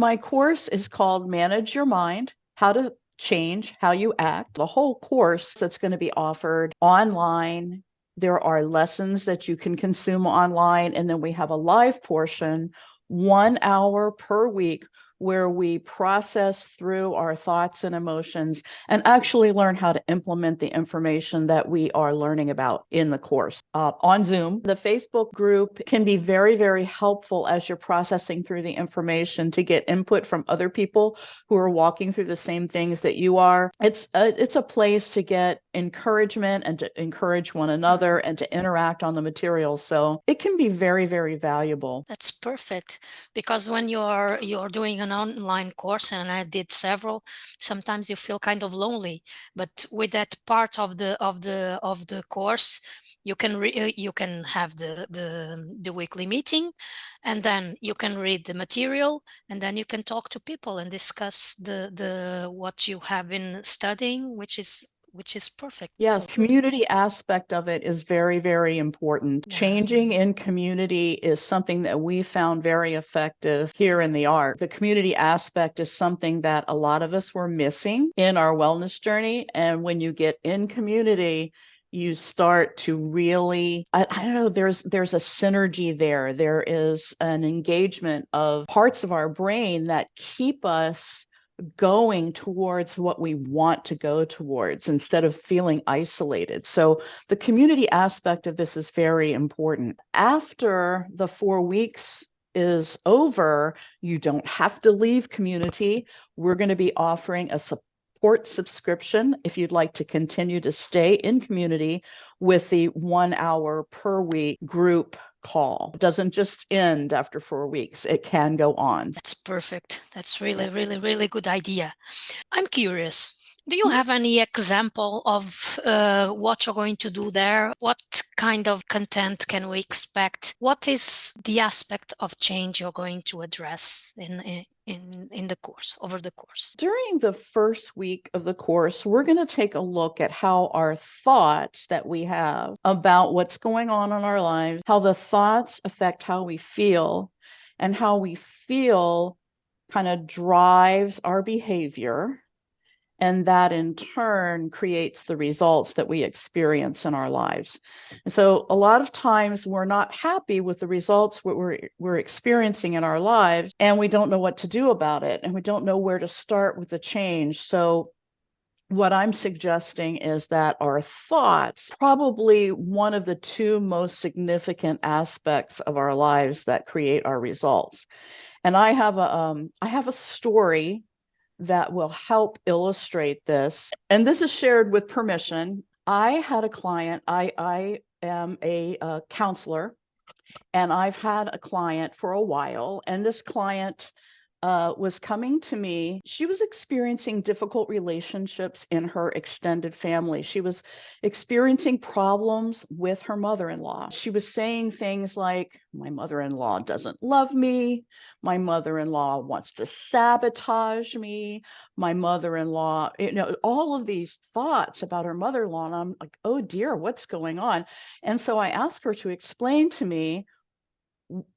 My course is called Manage Your Mind, How to Change How You Act. The whole course that's going to be offered online. There are lessons that you can consume online, and then we have a live portion, 1 hour per week, where we process through our thoughts and emotions and actually learn how to implement the information that we are learning about in the course on Zoom. The Facebook group can be very, very helpful as you're processing through the information to get input from other people who are walking through the same things that you are. It's a place to get encouragement and to encourage one another and to interact on the materials. So it can be very, very valuable. That's perfect, because when you're doing an online course, and I did several, sometimes you feel kind of lonely. But with that part of the course, you can have the weekly meeting, and then you can read the material, and then you can talk to people and discuss the what you have been studying, which is perfect. Yes, So community aspect of it is very, very important. yeah. Changing in community is something that we found very effective here in the art. The community aspect is something that a lot of us were missing in our wellness journey. And when you get in community, you start to really, I don't know, there's a synergy there. There is an engagement of parts of our brain that keep us going towards what we want to go towards instead of feeling isolated. So the community aspect of this is very important. After the 4 weeks is over, you don't have to leave community. We're going to be offering a support subscription if you'd like to continue to stay in community with the 1 hour per week group call. It doesn't just end after 4 weeks. It can go on. That's perfect. That's really, really, really good idea. I'm curious. Do you have any example of what you're going to do there? What kind of content can we expect? What is the aspect of change you're going to address in the course, over the course? During the first week of the course, we're going to take a look at how our thoughts that we have about what's going on in our lives, how the thoughts affect how we feel, and how we feel kind of drives our behavior. And that in turn creates the results that we experience in our lives. And so a lot of times we're not happy with the results we're experiencing in our lives, and we don't know what to do about it, and we don't know where to start with the change. So what I'm suggesting is that our thoughts, probably one of the two most significant aspects of our lives that create our results. And I have a story that will help illustrate this. And this is shared with permission. I had a client, I am a counselor, and I've had a client for a while. And this client was coming to me. She was experiencing difficult relationships in her extended family. She was experiencing problems with her mother-in-law. She was saying things like, my mother-in-law doesn't love me. My mother-in-law wants to sabotage me. My mother-in-law, all of these thoughts about her mother-in-law. And I'm like, oh dear, what's going on? And so I asked her to explain to me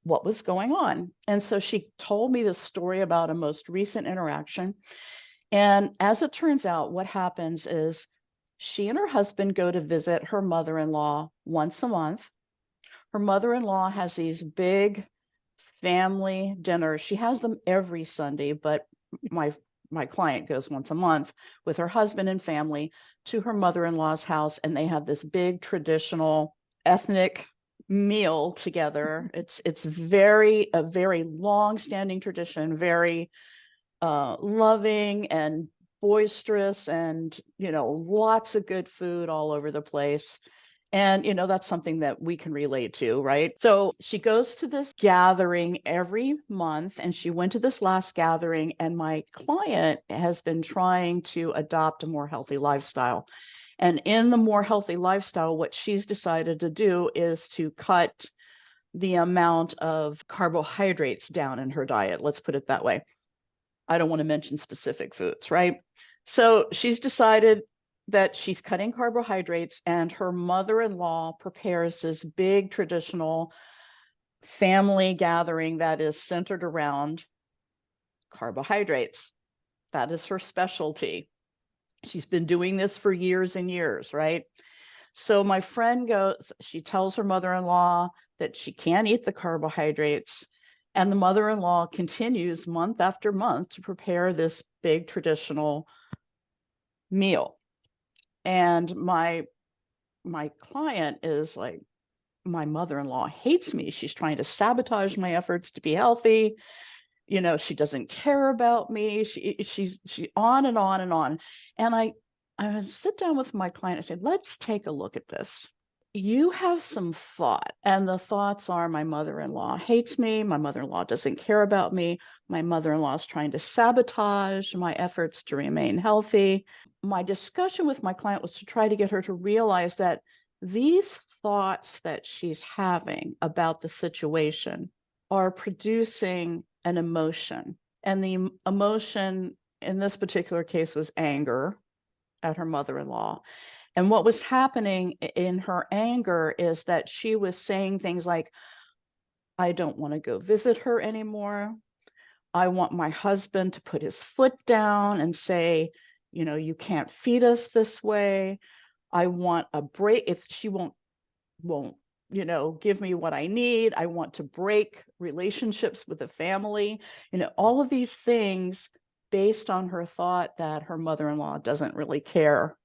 what was going on. And so she told me the story about a most recent interaction. And as it turns out, what happens is she and her husband go to visit her mother-in-law once a month. Her mother-in-law has these big family dinners. She has them every Sunday, but my client goes once a month with her husband and family to her mother-in-law's house, and they have this big traditional ethnic meal together. It's a very long-standing tradition, very loving and boisterous, and lots of good food all over the place. And that's something that we can relate to, right? So she goes to this gathering every month, and she went to this last gathering, and my client has been trying to adopt a more healthy lifestyle. And in the more healthy lifestyle, what she's decided to do is to cut the amount of carbohydrates down in her diet. Let's put it that way. I don't want to mention specific foods, right? So she's decided that she's cutting carbohydrates, and her mother-in-law prepares this big traditional family gathering that is centered around Carbohydrates. That is her specialty. She's been doing this for years and years, right? So my friend goes, she tells her mother-in-law that she can't eat the carbohydrates. And the mother-in-law continues month after month to prepare this big traditional meal. And my client is like, my mother-in-law hates me. She's trying to sabotage my efforts to be healthy. You know, she doesn't care about me. She's on and on and on. And I would sit down with my client and say, let's take a look at this. You have some thought, and the thoughts are, my mother-in-law hates me. My mother-in-law doesn't care about me. My mother-in-law is trying to sabotage my efforts to remain healthy. My discussion with my client was to try to get her to realize that these thoughts that she's having about the situation are producing an emotion. And the emotion in this particular case was anger at her mother-in-law. And what was happening in her anger is that she was saying things like, I don't want to go visit her anymore. I want my husband to put his foot down and say, you know, you can't feed us this way. I want a break. If she won't, you know, give me what I need, I want to break relationships with the family. You know, all of these things based on her thought that her mother-in-law doesn't really care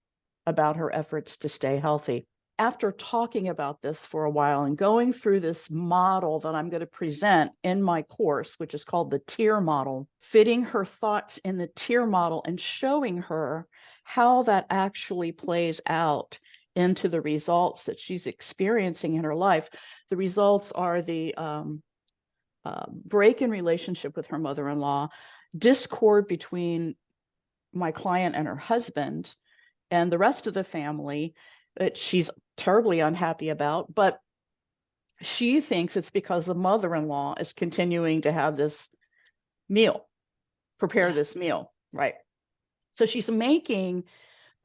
about her efforts to stay healthy. After talking about this for a while and going through this model that I'm going to present in my course, which is called the tier model, fitting her thoughts in the tier model and showing her how that actually plays out into the results that she's experiencing in her life. The results are the break in relationship with her mother-in-law, discord between my client and her husband, and the rest of the family that she's terribly unhappy about. But she thinks it's because the mother-in-law is continuing to have this meal, prepare this meal, right? So she's making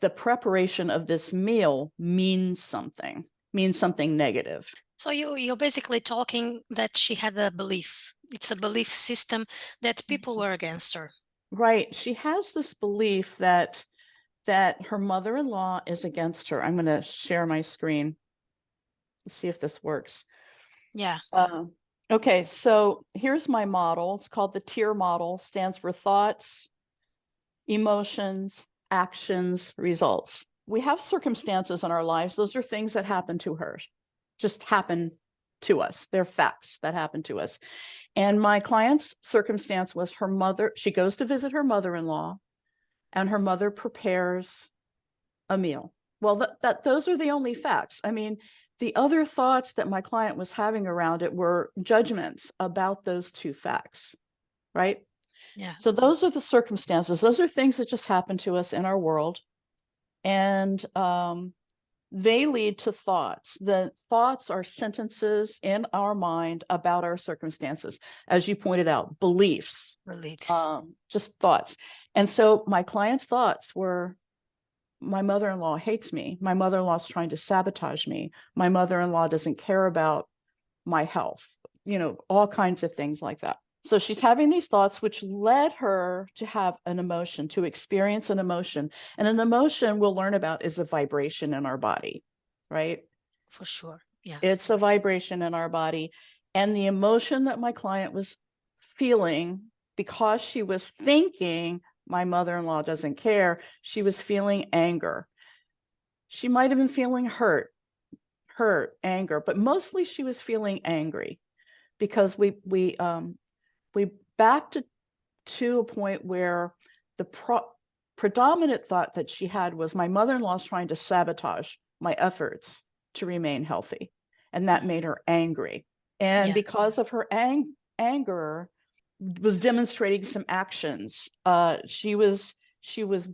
the preparation of this meal mean something negative. So you're basically talking that she had a belief. It's a belief system that people were against her. Right. She has this belief that her mother-in-law is against her. I'm going to share my screen. Let's see if this works. Yeah. Okay, so here's my model. It's called the tier model, stands for thoughts, emotions, actions, results. We have circumstances in our lives. Those are things that happen to her, just happen to us. They're facts that happen to us. And my client's circumstance was her mother. She goes to visit her mother-in-law, and her mother prepares a meal. Well, those are the only facts. I mean, the other thoughts that my client was having around it were judgments about those two facts, right? Yeah. So those are the circumstances. Those are things that just happen to us in our world. And they lead to thoughts. The thoughts are sentences in our mind about our circumstances. As you pointed out, beliefs, just thoughts. And so my client's thoughts were, my mother-in-law hates me. My mother-in-law is trying to sabotage me. My mother-in-law doesn't care about my health, you know, all kinds of things like that. So she's having these thoughts, which led her to have an emotion, to experience an emotion. And an emotion we'll learn about is a vibration in our body, right? For sure. Yeah. It's a vibration in our body. And the emotion that my client was feeling, because she was thinking, my mother-in-law doesn't care, she was feeling anger. She might have been feeling hurt, anger, but mostly she was feeling angry because we backed it to a point where the predominant thought that she had was, my mother-in-law is trying to sabotage my efforts to remain healthy, and that made her angry. And because of her anger, was demonstrating some actions. She was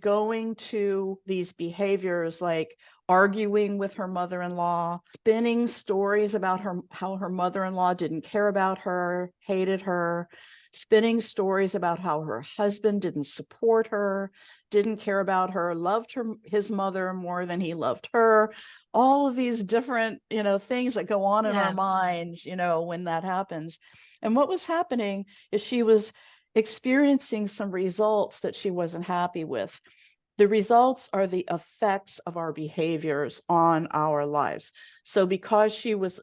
going to these behaviors like arguing with her mother-in-law, spinning stories about how her mother-in-law didn't care about her, hated her, spinning stories about how her husband didn't support her, didn't care about her, loved his mother more than he loved her. All of these different, you know, things that go on in our minds, you know, when that happens. And what was happening is she was experiencing some results that she wasn't happy with. The results are the effects of our behaviors on our lives. So because she was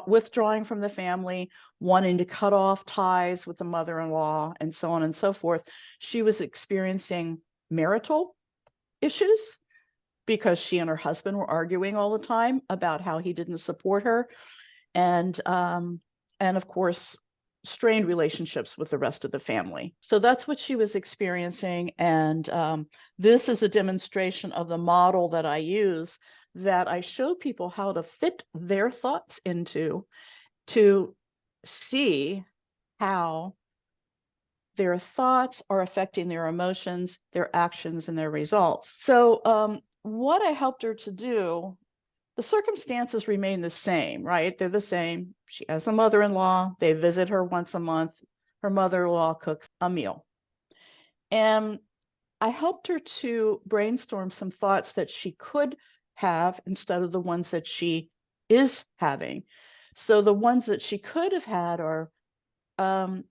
withdrawing from the family, wanting to cut off ties with the mother-in-law, and so on and so forth, she was experiencing marital issues because she and her husband were arguing all the time about how he didn't support her, and of course strained relationships with the rest of the family. So that's what she was experiencing, and this is a demonstration of the model that I use, that I show people how to fit their thoughts into, to see how their thoughts are affecting their emotions, their actions, and their results. So what I helped her to do, the circumstances remain the same, right? They're the same. She has a mother-in-law. They visit her once a month. Her mother-in-law cooks a meal. And I helped her to brainstorm some thoughts that she could have instead of the ones that she is having. So the ones that she could have had are,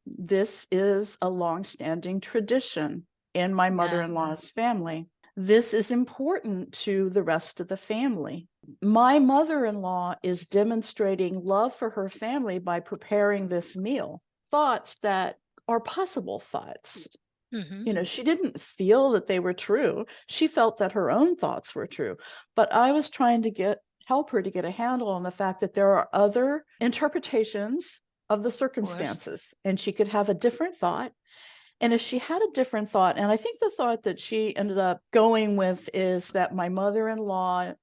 this is a long-standing tradition in my Yeah. mother-in-law's family. This is important to the rest of the family. My mother-in-law is demonstrating love for her family by preparing this meal. Thoughts that are possible thoughts. Mm-hmm. You know, she didn't feel that they were true. She felt that her own thoughts were true. But I was trying to help her to get a handle on the fact that there are other interpretations of the Of course. circumstances, and she could have a different thought. And if she had a different thought, and I think the thought that she ended up going with is that my mother-in-law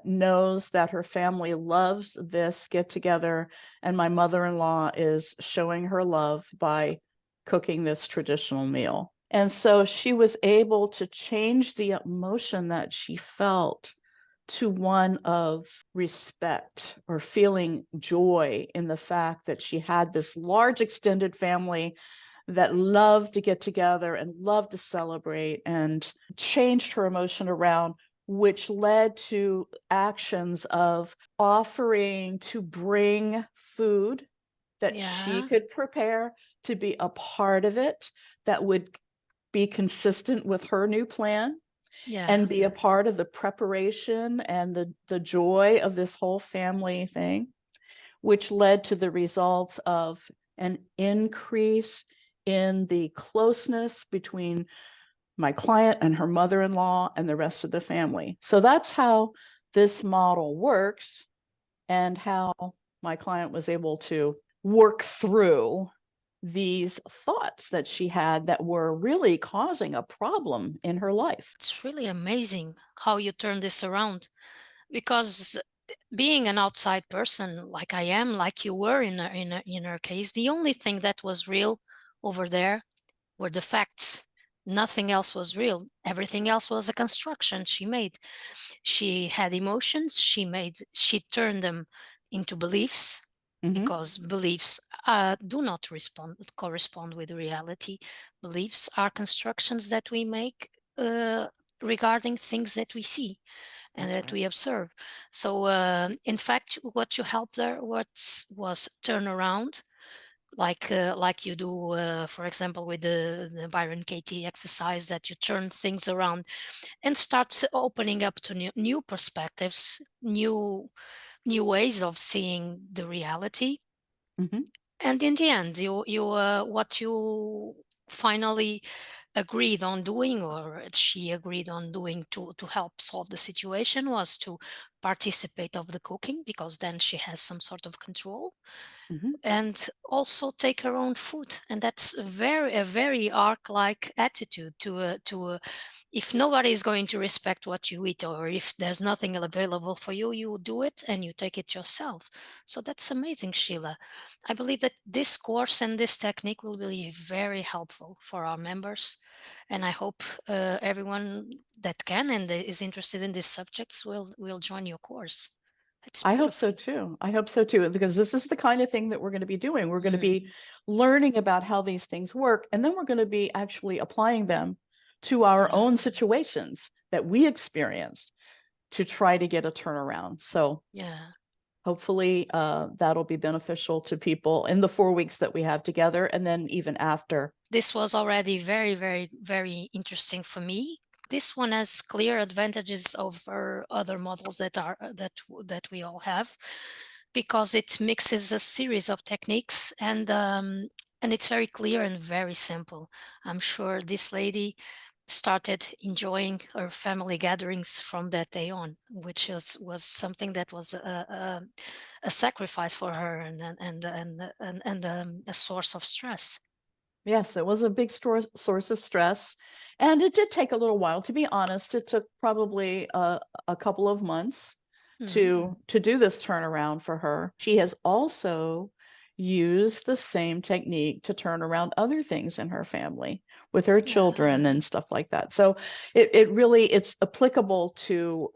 knows that her family loves this get together, and my mother-in-law is showing her love by cooking this traditional meal. And so she was able to change the emotion that she felt to one of respect, or feeling joy in the fact that she had this large extended family that loved to get together and loved to celebrate, and changed her emotion around, which led to actions of offering to bring food that she Yeah. could prepare to be a part of it, that would be consistent with her new plan, Yeah. and be a part of the preparation and the joy of this whole family thing, which led to the results of an increase in the closeness between my client and her mother-in-law and the rest of the family. So that's how this model works, and how my client was able to work through these thoughts that she had that were really causing a problem in her life. It's really amazing how you turn this around, because being an outside person like I am, like you were in her case, the only thing that was real over there were the facts. Nothing else was real. Everything else was a construction she made. She had emotions. She turned them into beliefs, Mm-hmm. because beliefs do not correspond with reality. Beliefs are constructions that we make regarding things that we see and That's that right. we observe. So, in fact, what you helped there was turn around, like you do, for example, with the Byron Katie exercise, that you turn things around and start opening up to new perspectives, new ways of seeing the reality. Mm-hmm. And in the end, what you finally agreed on doing, or she agreed on doing to help solve the situation, was to participate of the cooking, because then she has some sort of control, Mm-hmm. and also take her own food. And that's a very arc-like attitude to if nobody is going to respect what you eat, or if there's nothing available for you, you do it and you take it yourself. So that's amazing, Sheila. I believe that this course and this technique will be very helpful for our members, and I hope everyone that can and is interested in these subjects will join your course. It's I hope so beautiful. too. I hope so too, because this is the kind of thing that we're going to be doing. We're going to Mm, be learning about how these things work, and then we're going to be actually applying them to our yeah, own situations that we experience to try to get a turnaround. So yeah. hopefully that'll be beneficial to people in the 4 weeks that we have together, and then even after. This was already very, very, very interesting for me. This one has clear advantages over other models that we all have, because it mixes a series of techniques, and it's very clear and very simple. I'm sure this lady started enjoying her family gatherings from that day on, which was something that was a sacrifice for her, and a source of stress. Yes, it was a big source of stress, and it did take a little while. To be honest, it took probably a couple of months Mhm. to do this turnaround for her. She has also used the same technique to turn around other things in her family with her children and stuff like that. So it's applicable to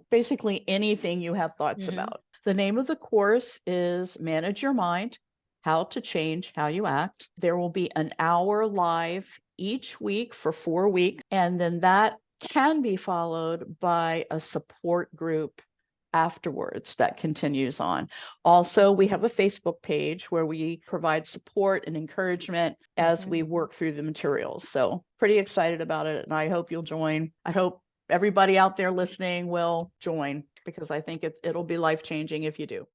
basically anything you have thoughts Mhm. about. The name of the course is Manage Your Mind: How to Change How You Act. There will be an hour live each week for 4 weeks, and then that can be followed by a support group afterwards that continues on. Also, we have a Facebook page where we provide support and encouragement as we work through the materials. So, pretty excited about it, and I hope you'll join. I hope everybody out there listening will join, because I think it'll be life-changing if you do.